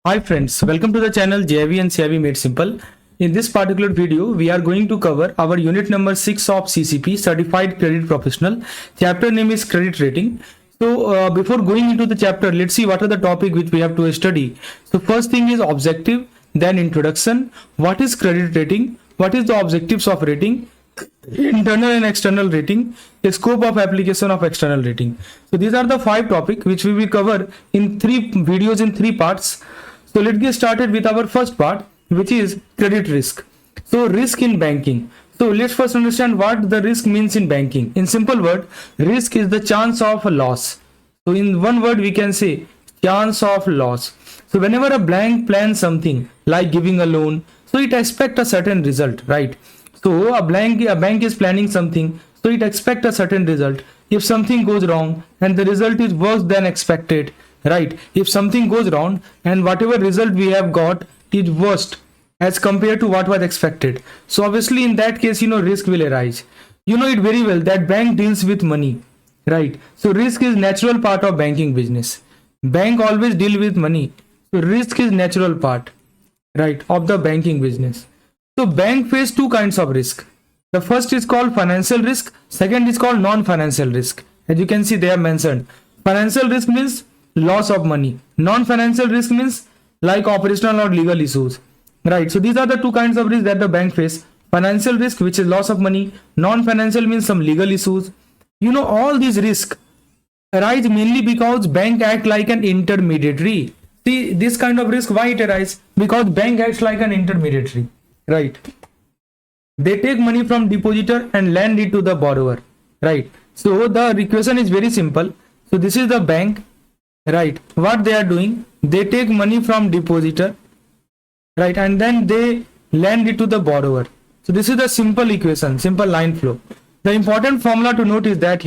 Hi friends, welcome to the channel JIV and CIV Made Simple. In this particular video, we are going to cover our unit number 6 of CCP, Certified Credit Professional. Chapter name is Credit Rating. So before going into the chapter, let's see what are the topic which we have to study. So first thing is objective, then introduction. What is credit rating? What is the objectives of rating? Internal and external rating, the scope of application of external rating. So these are the 5 topics which we will cover in 3 videos in 3 parts. So let's get started with our first part, which is credit risk. So risk in banking. So let's first understand what the risk means in banking. In simple word, risk is the chance of a loss. So in one word we can say chance of loss. So whenever a bank plans something like giving a loan, so it expects a certain result, right? So a bank is planning something, so it expects a certain result. If something goes wrong and the result is worse than expected, right? If something goes wrong and whatever result we have got is worst as compared to what was expected, so obviously in that case, risk will arise. You know it very well that bank deals with money, right? So risk is natural part of banking business. Bank always deal with money, so risk is natural part, right, of the banking business. So bank face 2 kinds of risk. The first is called financial risk, second is called non-financial risk. As you can see, they are mentioned. Financial risk means loss of money. Non-financial risk means like operational or legal issues, right? So these are the 2 kinds of risk that the bank face. Financial risk, which is loss of money. Non-financial means some legal issues. All these risks arise mainly because bank act like an intermediary. See, this kind of risk, why it arises? Because bank acts like an intermediary, right? They take money from depositor and lend it to the borrower, right? So the equation is very simple. So this is the bank, right? What they are doing, they take money from depositor, right, and then they lend it to the borrower. So this is the simple equation, simple line flow. The important formula to note is that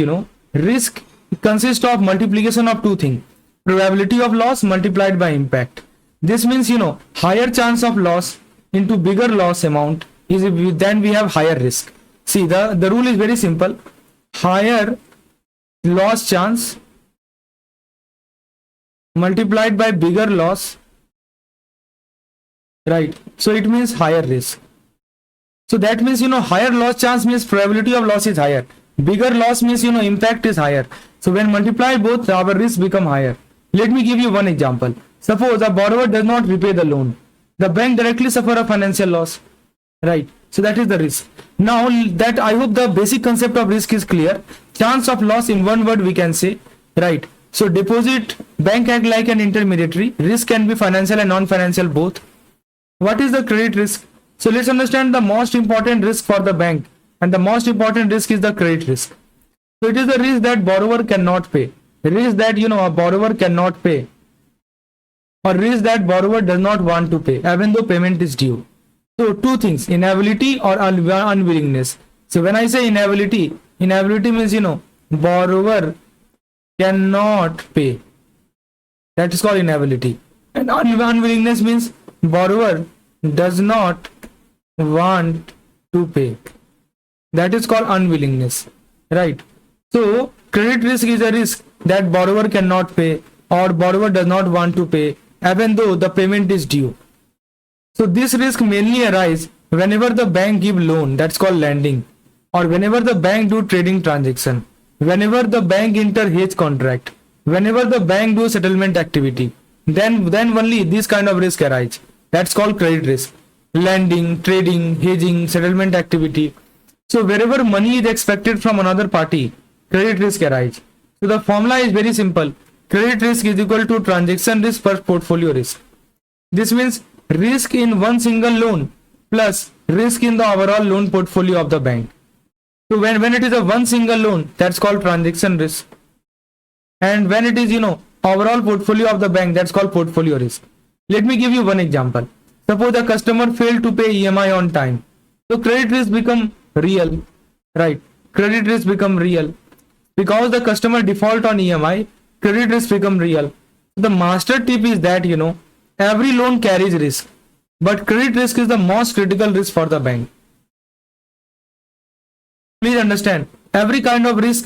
risk consists of multiplication of 2 things: probability of loss multiplied by impact. This means higher chance of loss into bigger loss amount is then we have higher risk. See, the rule is very simple: higher loss chance multiplied by bigger loss, right? So it means higher risk. So that means higher loss chance means probability of loss is higher, bigger loss means impact is higher. So when multiply both, our risk become higher. Let me give you one example. Suppose a borrower does not repay the loan, the bank directly suffer a financial loss, right? So that is the risk. Now that I hope the basic concept of risk is clear. Chance of loss in one word we can say, right? So deposit, bank act like an intermediary. Risk can be financial and non-financial both. What is the credit risk? So let's understand the most important risk for the bank, and the most important risk is the credit risk. So it is the risk that borrower cannot pay. Risk that a borrower cannot pay, or risk that borrower does not want to pay even though payment is due. So 2 things: inability or unwillingness. So when I say inability means borrower cannot pay. That is called inability. And unwillingness means borrower does not want to pay. That is called unwillingness, right? So credit risk is a risk that borrower cannot pay or borrower does not want to pay even though the payment is due. So this risk mainly arises whenever the bank give loan, that's called lending, or whenever the bank do trading transaction, whenever the bank enter hedge contract, whenever the bank do settlement activity, then only this kind of risk arise. That's called credit risk. Lending, trading, hedging, settlement activity. So wherever money is expected from another party, credit risk arise. So the formula is very simple. Credit risk is equal to transaction risk per portfolio risk. This means risk in one single loan plus risk in the overall loan portfolio of the bank. So when it is a one single loan, that's called transaction risk. And when it is overall portfolio of the bank, that's called portfolio risk. Let me give you one example. Suppose a customer failed to pay EMI on time. So credit risk become real, right? Credit risk become real. Because the customer default on EMI, credit risk become real. The master tip is that every loan carries risk, but credit risk is the most critical risk for the bank. Please understand, every kind of risk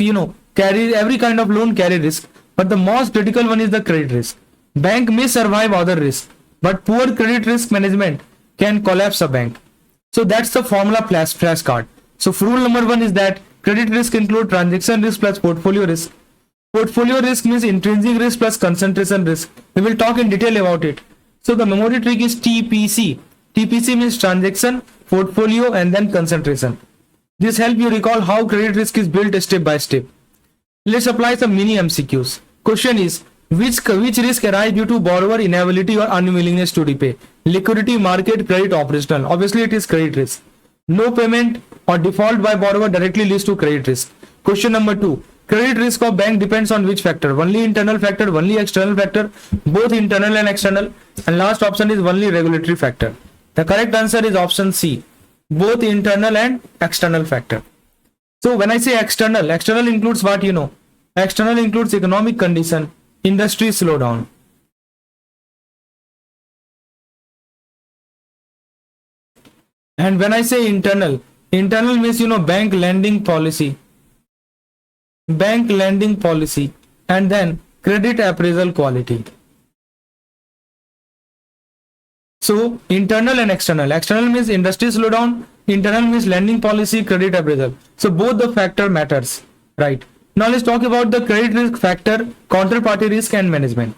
every kind of loan carry risk, but the most critical one is the credit risk. Bank may survive other risk, but poor credit risk management can collapse a bank. So that's the formula flashcard. So rule number 1 is that credit risk include transaction risk plus portfolio risk. Portfolio risk means intrinsic risk plus concentration risk. We will talk in detail about it. So the memory trick is TPC. TPC means transaction, portfolio, and then concentration. This helps you recall how credit risk is built step by step. Let's apply some mini MCQs. Question is, which risk arise due to borrower inability or unwillingness to repay? Liquidity, market, credit, operational. Obviously, it is credit risk. No payment or default by borrower directly leads to credit risk. Question number 2. Credit risk of bank depends on which factor? Only internal factor, only external factor, both internal and external. And last option is only regulatory factor. The correct answer is option C, both internal and external factor. So when I say external includes what you know. External includes economic condition, industry slowdown. And when I say internal means bank lending policy, and then credit appraisal quality. So internal and external. External means industry slowdown, internal means lending policy, credit appraisal. So both the factor matters, right? Now let's talk about the credit risk factor, counterparty risk and management.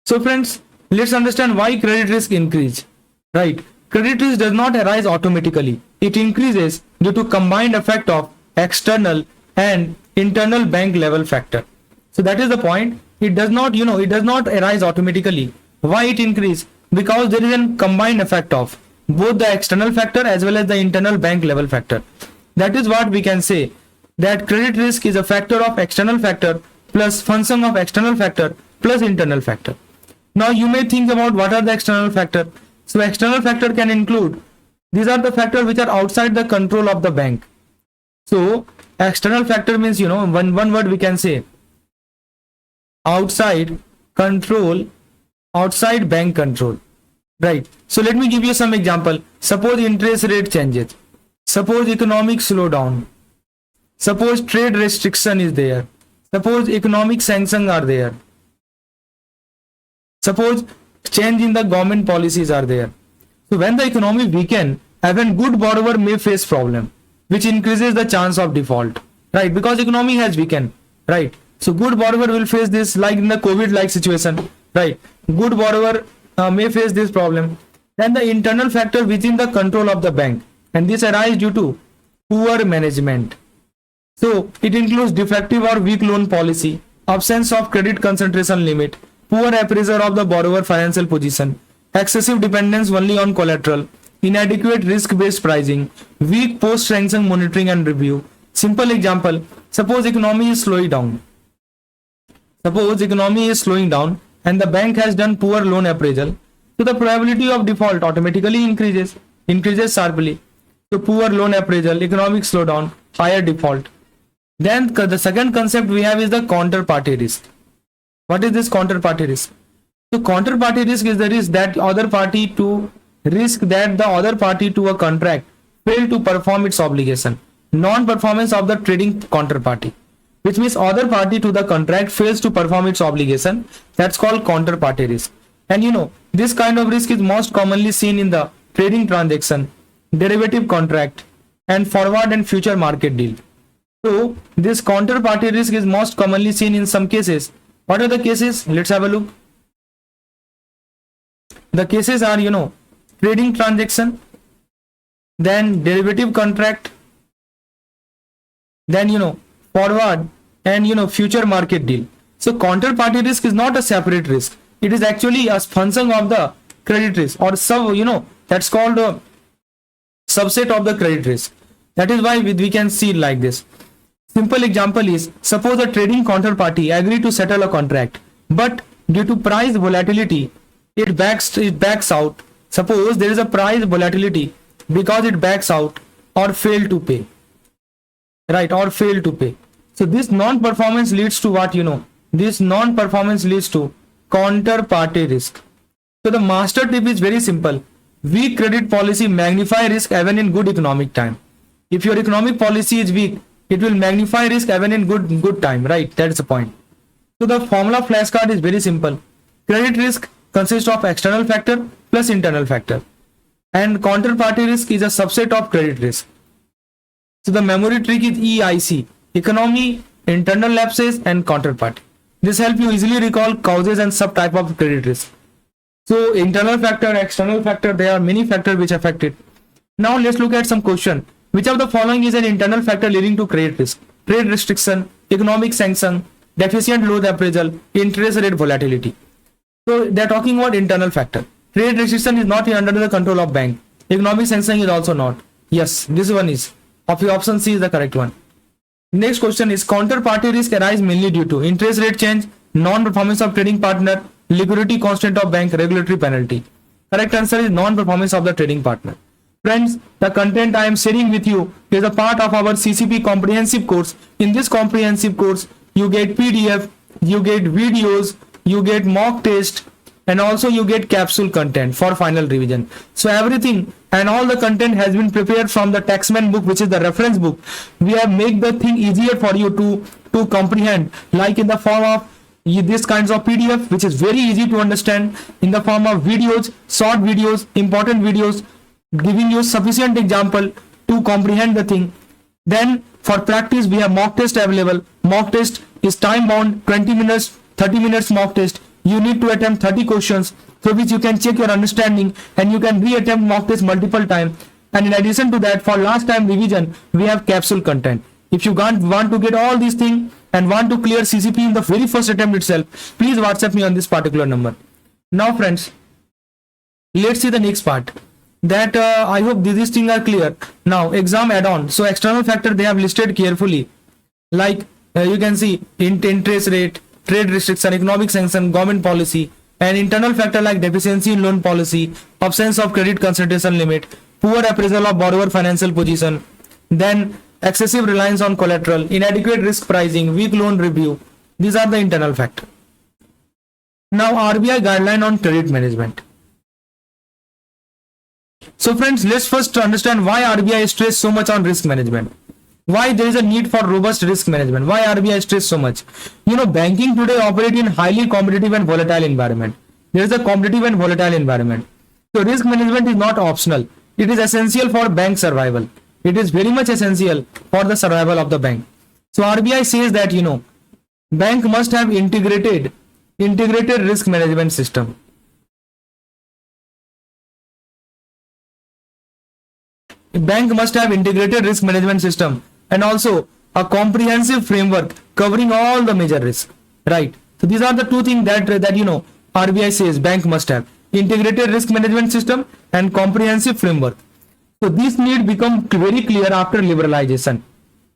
So friends, let's understand why credit risk increase, right? Credit risk does not arise automatically. It increases due to combined effect of external and internal bank level factor. So that is the point. It does not arise automatically. Why it increase? Because there is a combined effect of both the external factor as well as the internal bank level factor. That is what we can say, that credit risk is a factor of external factor plus function of external factor plus internal factor. Now you may think about what are the external factor. So external factor can include, these are the factors which are outside the control of the bank. So external factor means, one word we can say, outside bank control, right? So let me give you some example. Suppose interest rate changes, suppose economic slowdown, suppose trade restriction is there, suppose economic sanctions are there, suppose change in the government policies are there. So when the economy weaken, even good borrower may face problem, which increases the chance of default, right? Because economy has weakened, right? So good borrower will face this, like in the COVID like situation, right? Good borrower may face this problem. Then the internal factor within the control of the bank, and this arises due to poor management. So it includes defective or weak loan policy, absence of credit concentration limit, poor appraisal of the borrower financial position, excessive dependence only on collateral, inadequate risk-based pricing, weak post-sanction monitoring and review. Simple example, suppose economy is slowing down. And the bank has done poor loan appraisal. So the probability of default automatically increases sharply. So poor loan appraisal, economic slowdown, higher default. Then the second concept we have is the counterparty risk. What is this counterparty risk? So counterparty risk is the risk that the other party to a contract fail to perform its obligation. Non-performance of the trading counterparty, which means other party to the contract fails to perform its obligation. That's called counterparty risk. And this kind of risk is most commonly seen in the trading transaction, derivative contract, and forward and future market deal. So this counterparty risk is most commonly seen in some cases. What are the cases? Let's have a look. The cases are, trading transaction, then derivative contract, then, forward and, future market deal. So counterparty risk is not a separate risk. It is actually a function of the credit risk, or that's called a subset of the credit risk. That is why we can see it like this. Simple example is, suppose a trading counterparty agree to settle a contract, but due to price volatility, it backs out. Suppose there is a price volatility because it backs out or fail to pay, right? Or fail to pay. So this non-performance leads to what? This non-performance leads to counterparty risk. So the master tip is very simple. Weak credit policy magnify risk even in good economic time. If your economic policy is weak, it will magnify risk even in good time, right? That's the point. So the formula flashcard is very simple. Credit risk consists of external factor plus internal factor, and counterparty risk is a subset of credit risk. So the memory trick is EIC: economy, internal lapses, and counterparty. This helps you easily recall causes and subtype of credit risk. So internal factor, external factor, there are many factors which affect it. Now let's look at some question. Which of the following is an internal factor leading to credit risk? Trade restriction, economic sanction, deficient loan appraisal, interest rate volatility. So they are talking about internal factor. Trade restriction is not under the control of bank. Economic sanction is also not. Yes, this one is. Option C is the correct one. Next question is counterparty risk arise mainly due to interest rate change, non-performance of trading partner, liquidity constraint of bank, regulatory penalty. Correct answer is non-performance of the trading partner. Friends, the content I am sharing with you is a part of our CCP comprehensive course. In this comprehensive course, you get PDF, you get videos, you get mock test, and also you get capsule content for final revision. So everything and all the content has been prepared from the Taxman book, which is the reference book. We have made the thing easier for you to comprehend, like in the form of this kinds of PDF, which is very easy to understand, in the form of videos, short videos, important videos, giving you sufficient example to comprehend the thing. Then for practice, we have mock test available. Mock test is time bound, 20 minutes, 30 minutes mock test. You need to attempt 30 questions through which you can check your understanding, and you can re-attempt mock test multiple times. And in addition to that, for last time revision, we have capsule content. If you want to get all these things and want to clear CCP in the very first attempt itself, please WhatsApp me on this particular number. Now friends, let's see the next part. That I hope these things are clear. Now exam add-on. So external factor they have listed carefully, like you can see interest rate, trade restriction, economic sanction, government policy, and internal factor like deficiency in loan policy, absence of credit concentration limit, poor appraisal of borrower financial position, then excessive reliance on collateral, inadequate risk pricing, weak loan review. These are the internal factor. Now RBI guideline on credit management. So friends, let's first understand why RBI stress so much on risk management. Why there is a need for robust risk management? Why RBI stress so much? You know, banking today operate in highly competitive and volatile environment. There is a competitive and volatile environment. So risk management is not optional. It is essential for bank survival. It is very much essential for the survival of the bank. So RBI says that, you know, bank must have integrated risk management system. Bank must have integrated risk management system and also a comprehensive framework covering all the major risks, right? So these are the two things that you know RBI says bank must have: integrated risk management system and comprehensive framework. So this need become very clear after liberalization.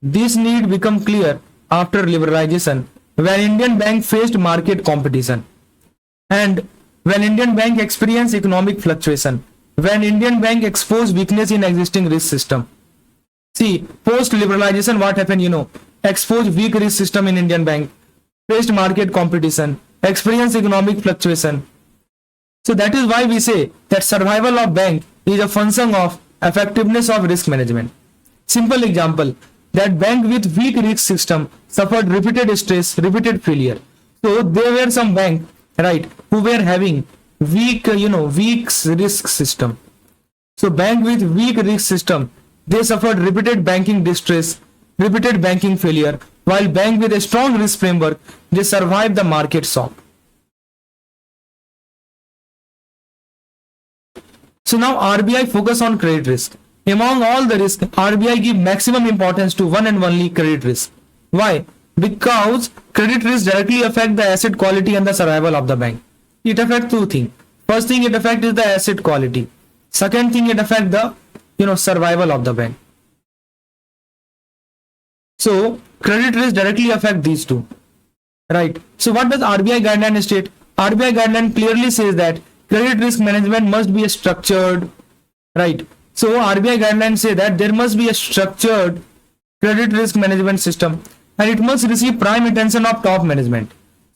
This need become clear after liberalization when Indian bank faced market competition and when Indian bank experienced economic fluctuation, when Indian bank exposed weakness in existing risk system. See, post liberalization, what happened? You know, exposed weak risk system in Indian bank, faced market competition, experienced economic fluctuation. So that is why we say that survival of bank is a function of effectiveness of risk management. Simple example, that bank with weak risk system suffered repeated stress, repeated failure. So there were some bank, right, who were having weak risk system. So bank with weak risk system, they suffered repeated banking distress, repeated banking failure, while bank with a strong risk framework, they survived the market shock. So now RBI focus on credit risk. Among all the risk, RBI give maximum importance to one and only credit risk. Why? Because credit risk directly affect the asset quality and the survival of the bank. It affects two things. First thing it affects is the asset quality. Second thing it affects the survival of the bank. So credit risk directly affect these two, right? So what does RBI guideline state? RBI guideline clearly says that credit risk management must be structured, right? So RBI guidelines say that there must be a structured credit risk management system and it must receive prime attention of top management.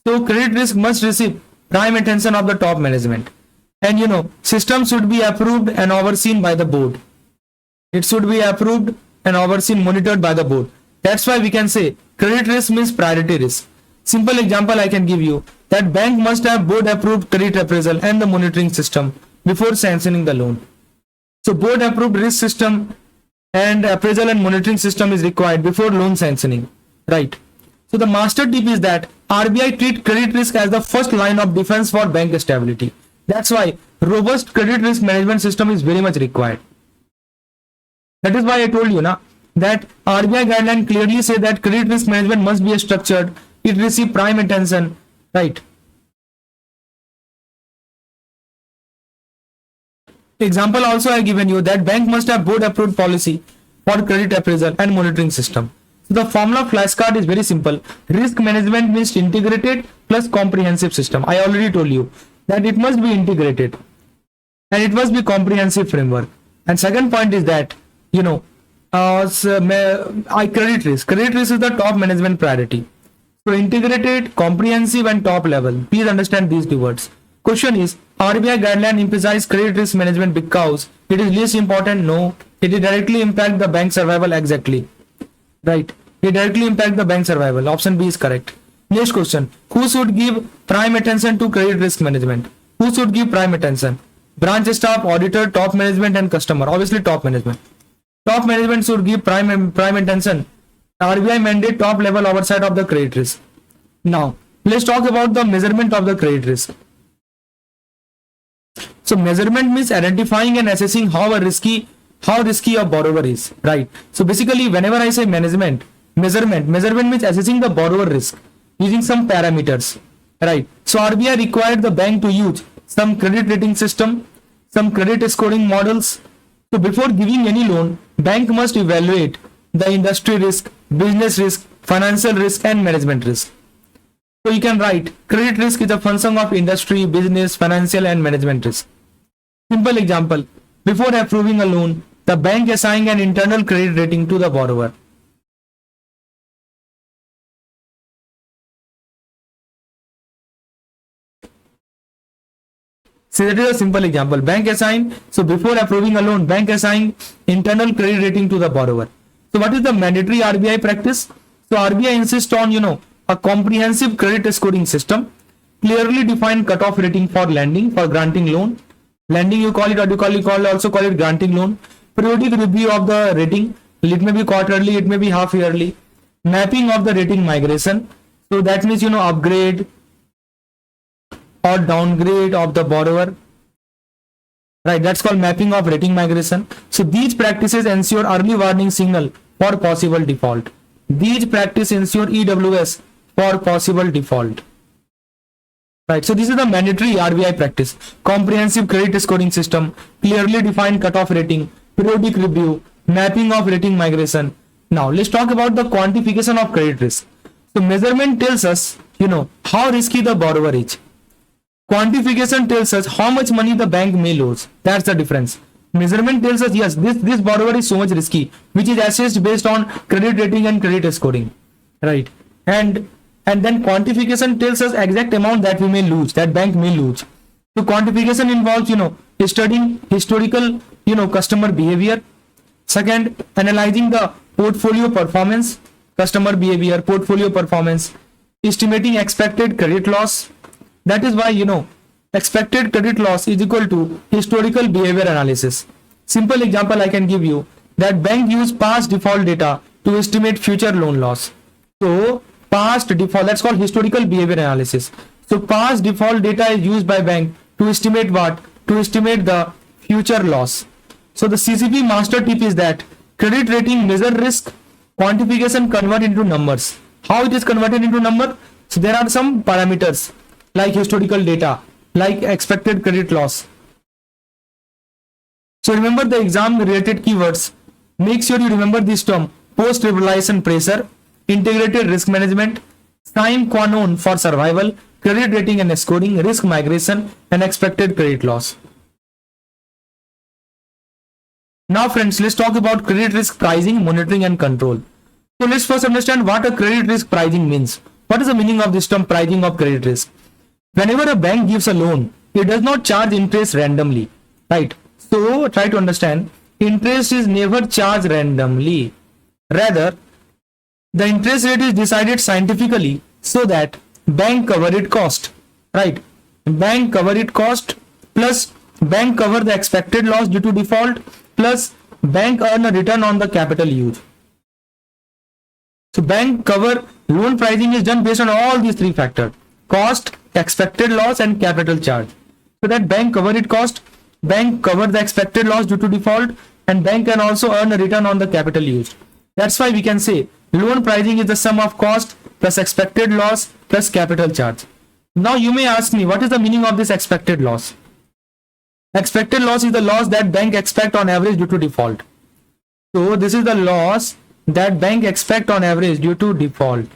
So credit risk must receive prime attention of the top management. And system should be approved and overseen by the board. It should be approved and overseen, monitored by the board. That's why we can say credit risk means priority risk. Simple example I can give you. that bank must have board approved credit appraisal and the monitoring system before sanctioning the loan. So board approved risk system and appraisal and monitoring system is required before loan sanctioning, right? So the master tip is that RBI treat credit risk as the first line of defense for bank stability. That's why robust credit risk management system is very much required. That is why I told you now that RBI guideline clearly say that credit risk management must be structured, it receive prime attention, right? Example also I have given you that bank must have board approved policy for credit appraisal and monitoring system. So the formula flashcard is very simple. Risk management means integrated plus comprehensive system. I already told you that it must be integrated and it must be comprehensive framework. And second point is that, you know, credit risk is the top management priority. So integrated, comprehensive and top level. Please understand these two words. Question is, RBI guideline emphasize credit risk management because it is least important? No, it will directly impact the bank survival. Exactly, right? It directly impact the bank survival. Option B is correct. Next question, who should give prime attention to credit risk management? Who should give prime attention? Branch staff, auditor, top management and customer. Obviously top management. Top management should give prime attention. RBI mandate top level oversight of the credit risk. Now let's talk about the measurement of the credit risk. So measurement means identifying and assessing how risky a borrower is, right? So basically whenever I say measurement means assessing the borrower risk using some parameters, right? So RBI required the bank to use some credit rating system, some credit scoring models. So before giving any loan, bank must evaluate the industry risk, business risk, financial risk and management risk. So you can write credit risk is a function of industry, business, financial and management risk. Simple example, before approving a loan, the bank assigns an internal credit rating to the borrower. So that is a simple example. So before approving a loan, bank assign internal credit rating to the borrower. So what is the mandatory RBI practice? So RBI insists on, a comprehensive credit scoring system, clearly defined cutoff rating for lending, for granting loan. Lending you call it, or also call it granting loan. Periodic review of the rating. It may be quarterly, it may be half yearly. Mapping of the rating migration. So that means, upgrade or downgrade of the borrower, right? That's called mapping of rating migration. So these practices ensure early warning signal for possible default. These practices ensure EWS for possible default, right? So this is the mandatory RBI practice: comprehensive credit scoring system, clearly defined cutoff rating, periodic review, mapping of rating migration. Now let's talk about the quantification of credit risk. So measurement tells us, how risky the borrower is. Quantification tells us how much money the bank may lose. That's the difference. Measurement tells us, yes, this borrower is so much risky, which is assessed based on credit rating and credit scoring, right? And then quantification tells us exact amount that we may lose, that bank may lose. So quantification involves, studying historical, customer behavior. Second, analyzing the portfolio performance, customer behavior, portfolio performance, estimating expected credit loss. That is why, expected credit loss is equal to historical behavior analysis. Simple example I can give you, that bank use past default data to estimate future loan loss. So past default, that's called historical behavior analysis. So past default data is used by bank to estimate what? To estimate the future loss. So the CCP master tip is that credit rating measure risk, quantification convert into numbers. How it is converted into number? So there are some parameters like historical data, like expected credit loss. So remember the exam related keywords. Make sure you remember this term: post realization pressure, integrated risk management, sine qua non for survival, credit rating and scoring, risk migration and expected credit loss. Now friends, let's talk about credit risk pricing, monitoring and control. So let's first understand what a credit risk pricing means. What is the meaning of this term, pricing of credit risk? Whenever a bank gives a loan, it does not charge interest randomly, right? So try to understand, interest is never charged randomly. Rather, the interest rate is decided scientifically so that bank cover its cost. right? Bank cover it cost plus bank cover the expected loss due to default plus bank earn a return on the capital used. So bank cover loan pricing is done based on all these three factors: cost, expected loss, and capital charge. So that bank cover it cost, bank cover the expected loss due to default, and bank can also earn a return on the capital used. That's why we can say loan pricing is the sum of cost plus expected loss plus capital charge. Now you may ask me, what is the meaning of this expected loss? Expected loss is the loss that bank expect on average due to default. So this is the loss that bank expect on average due to default.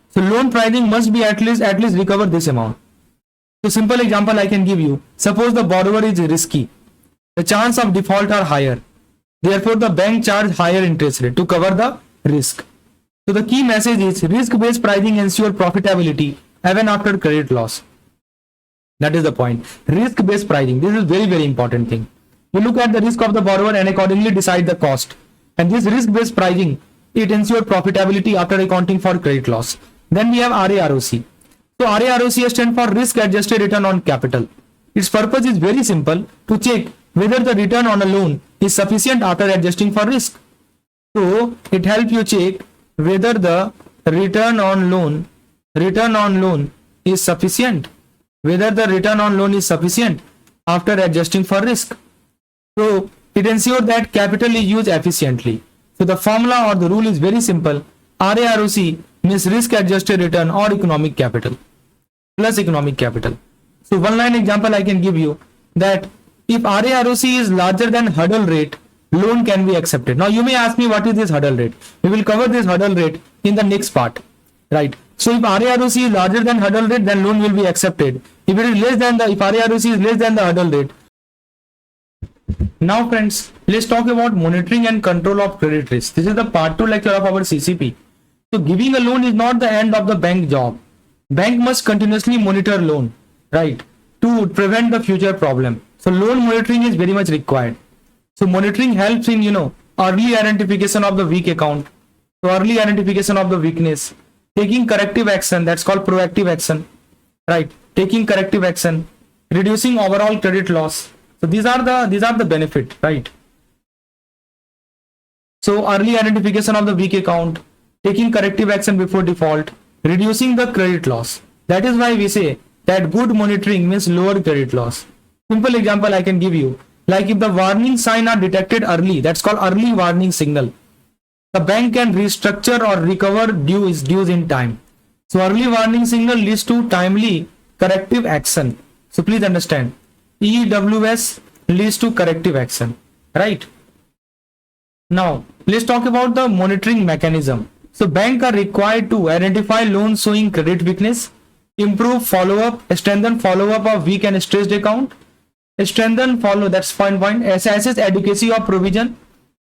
So loan pricing must be at least recover this amount. So simple example I can give you. Suppose the borrower is risky. The chance of default are higher. Therefore the bank charge higher interest rate to cover the risk. So the key message is risk-based pricing ensure profitability even after credit loss. That is the point. Risk-based pricing. This is very important thing. You look at the risk of the borrower and accordingly decide the cost. And this risk-based pricing, it ensures profitability after accounting for credit loss. Then we have RAROC. So RAROC stands for risk-adjusted return on capital. Its purpose is very simple: to check whether the return on a loan is sufficient after adjusting for risk. So it helps you check whether the return on loan is sufficient, whether the return on loan is sufficient after adjusting for risk. So it ensures that capital is used efficiently. So the formula or the rule is very simple. RAROC means risk adjusted return or economic capital plus economic capital. So one line example I can give you, that if RAROC is larger than hurdle rate, loan can be accepted. Now you may ask me, what is this hurdle rate? We will cover this hurdle rate in the next part, right? So if RAROC is larger than hurdle rate, then loan will be accepted. If it is less than if RAROC is less than the hurdle rate. Now friends, let's talk about monitoring and control of credit risk. This is the part 2 lecture of our CCP. So giving a loan is not the end of the bank job. Bank must continuously monitor loan, right, to prevent the future problem. So loan monitoring is very much required. So monitoring helps in, early identification of the weak account. So early identification of the weakness, taking corrective action, that's called proactive action, right? Taking corrective action, reducing overall credit loss. So these are the benefit, right? So early identification of the weak account, taking corrective action before default, reducing the credit loss. That is why we say that good monitoring means lower credit loss. Simple example I can give you, like if the warning sign are detected early, that's called early warning signal, the bank can restructure or recover dues in time. So early warning signal leads to timely corrective action. So please understand, EWS leads to corrective action, right? Now let's talk about the monitoring mechanism. So banks are required to identify loans showing credit weakness, improve follow-up, strengthen follow-up of weak and stressed account, strengthen follow, that's point, assess adequacy of provision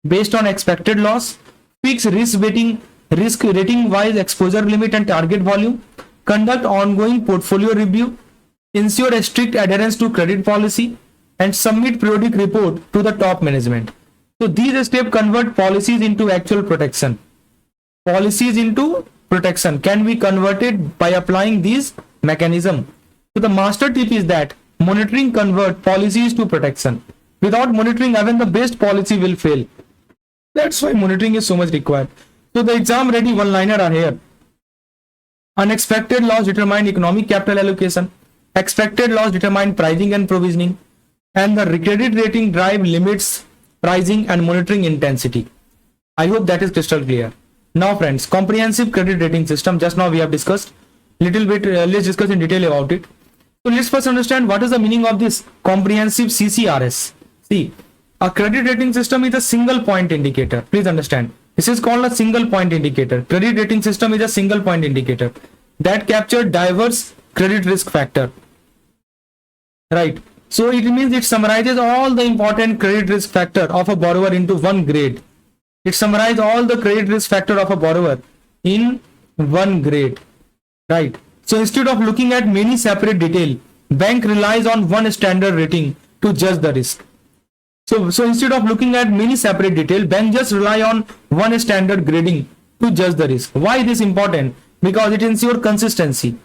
based on expected loss, fix risk rating wise exposure limit and target volume, conduct ongoing portfolio review, ensure a strict adherence to credit policy, and submit periodic report to the top management. So these steps convert policies into actual protection. Policies into protection can be converted by applying these mechanism. So the master tip is that monitoring convert policies to protection. Without monitoring, even the best policy will fail. That's why monitoring is so much required. So the exam ready one-liner are here. Unexpected loss determine economic capital allocation. Expected loss determine pricing and provisioning. And the credit rating drive limits pricing and monitoring intensity. I hope that is crystal clear. Now friends, comprehensive credit rating system, just now we have discussed little bit, let's discuss in detail about it. So let's first understand what is the meaning of this comprehensive CCRS. See, a credit rating system is a single point indicator. Please understand, this is called a single point indicator. Credit rating system is a single point indicator that captures diverse credit risk factor, right? So it means it summarizes all the important credit risk factor of a borrower into one grade. It summarizes all the credit risk factor of a borrower in one grade, right? So instead of looking at many separate detail, bank relies on one standard rating to judge the risk. So instead of looking at many separate detail, bank just rely on one standard grading to judge the risk. Why this important? Because it ensures consistency.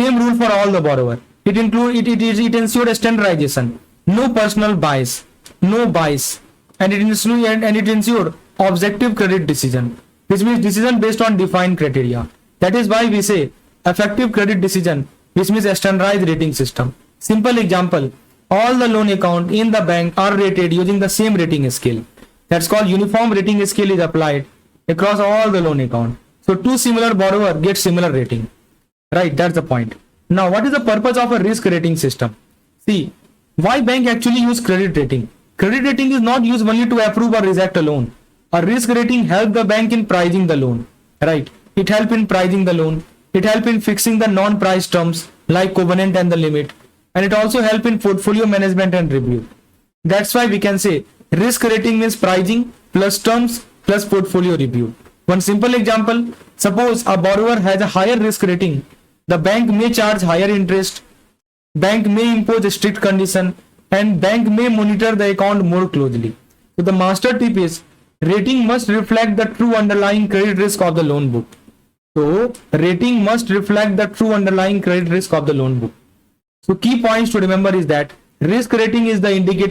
Same rule for all the borrower. It ensured standardization, no personal bias, no bias, and it ensured objective credit decision, which means decision based on defined criteria. That is why we say effective credit decision, which means a standardized rating system. Simple example: all the loan account in the bank are rated using the same rating scale. That's called uniform rating scale is applied across all the loan account. So two similar borrower get similar rating. Right, that's the point. Now, what is the purpose of a risk rating system? See, why bank actually use credit rating? Credit rating is not used only to approve or reject a loan. A risk rating helps the bank in pricing the loan. Right, it helps in pricing the loan. It helps in fixing the non-price terms like covenant and the limit. And it also helps in portfolio management and review. That's why we can say risk rating means pricing plus terms plus portfolio review. One simple example: suppose a borrower has a higher risk rating, the bank may charge higher interest, bank may impose strict condition, and bank may monitor the account more closely. So the master tip is rating must reflect the true underlying credit risk of the loan book. So rating must reflect the true underlying credit risk of the loan book. So key points to remember is that risk rating is the indicator